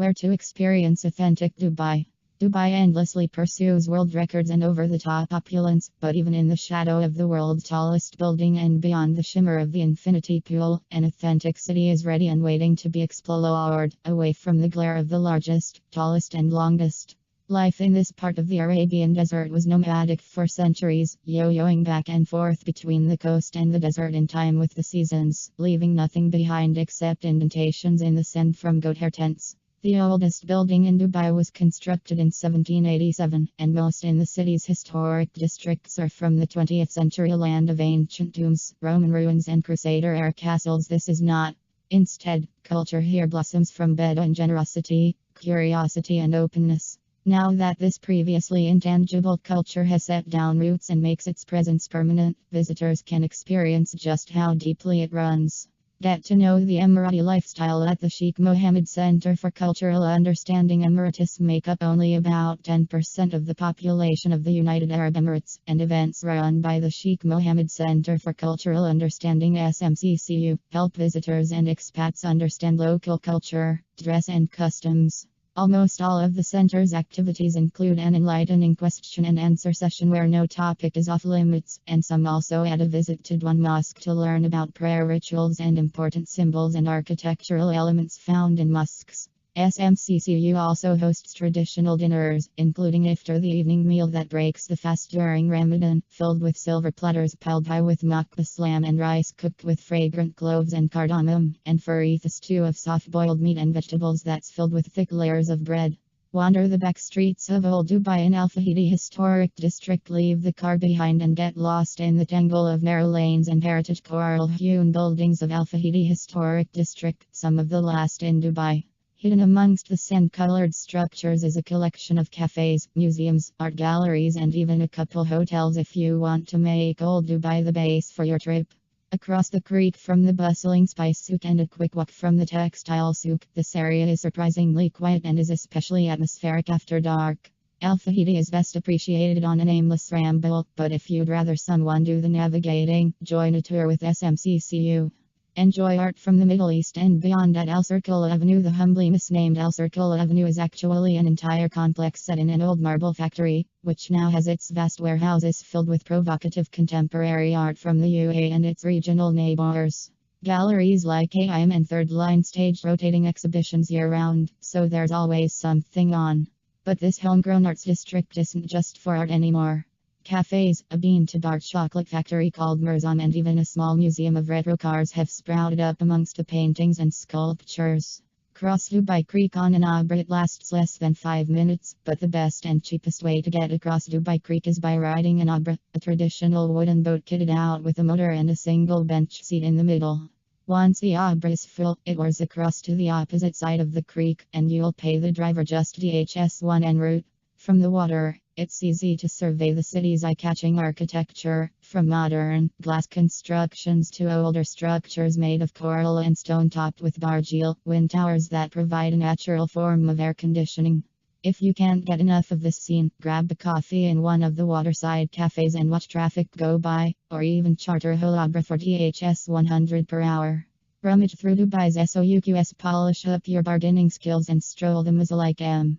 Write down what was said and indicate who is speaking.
Speaker 1: Where to experience authentic Dubai. Dubai endlessly pursues world records and over-the-top opulence, but even in the shadow of the world's tallest building and beyond the shimmer of the infinity pool, an authentic city is ready and waiting to be explored, away from the glare of the largest, tallest and longest. Life in this part of the Arabian desert was nomadic for centuries, yo-yoing back and forth between the coast and the desert in time with the seasons, leaving nothing behind except indentations in the sand from goat hair tents. The oldest building in Dubai was constructed in 1787, and most in the city's historic districts are from the 20th century, a land of ancient tombs, Roman ruins and Crusader-era castles. This is not. Instead, culture here blossoms from Bedouin generosity, curiosity and openness. Now that this previously intangible culture has set down roots and makes its presence permanent, visitors can experience just how deeply it runs. Get to know the Emirati lifestyle at the Sheikh Mohammed Center for Cultural Understanding. Emiratis make up only about 10% of the population of the United Arab Emirates, and events run by the Sheikh Mohammed Center for Cultural Understanding (SMCCU) help visitors and expats understand local culture, dress and customs. Almost all of the center's activities include an enlightening question and answer session where no topic is off limits, and some also add a visit to Dwan Mosque to learn about prayer rituals and important symbols and architectural elements found in mosques. SMCCU also hosts traditional dinners, including iftar, the evening meal that breaks the fast during Ramadan, filled with silver platters piled high with makbas lamb and rice cooked with fragrant cloves and cardamom, and fareed, a stew of soft-boiled meat and vegetables that's filled with thick layers of bread. Wander the back streets of Old Dubai in Al Fahidi Historic District, leave the car behind and get lost in the tangle of narrow lanes and heritage coral-hewn buildings of Al Fahidi Historic District, some of the last in Dubai. Hidden amongst the sand-colored structures is a collection of cafes, museums, art galleries and even a couple hotels if you want to make Old Dubai the base for your trip. Across the creek from the bustling spice souk and a quick walk from the textile souk, this area is surprisingly quiet and is especially atmospheric after dark. Al Fahidi is best appreciated on an aimless ramble, but if you'd rather someone do the navigating, join a tour with SMCCU. Enjoy art from the Middle East and beyond at Al Circle Avenue. The humbly misnamed Al Circle Avenue is actually an entire complex set in an old marble factory, which now has its vast warehouses filled with provocative contemporary art from the UAE and its regional neighbors. Galleries like AIM and Third Line stage rotating exhibitions year-round, so there's always something on. But this homegrown arts district isn't just for art anymore. Cafes, a bean-to-bar chocolate factory called Mirzam, and even a small museum of retro cars have sprouted up amongst the paintings and sculptures. Cross Dubai Creek on an Abra. It lasts less than 5 minutes, but the best and cheapest way to get across Dubai Creek is by riding an Abra, a traditional wooden boat kitted out with a motor and a single bench seat in the middle. Once the Abra is full, it oars across to the opposite side of the creek, and you'll pay the driver just DHS1 en route. From the water, it's easy to survey the city's eye-catching architecture, from modern, glass constructions to older structures made of coral and stone topped with bargeal wind towers that provide a natural form of air conditioning. If you can't get enough of this scene, grab a coffee in one of the waterside cafes and watch traffic go by, or even charter Al Abra for DHS 100 per hour. Rummage through Dubai's SOUQs, polish up your bargaining skills and stroll the Mosaic M.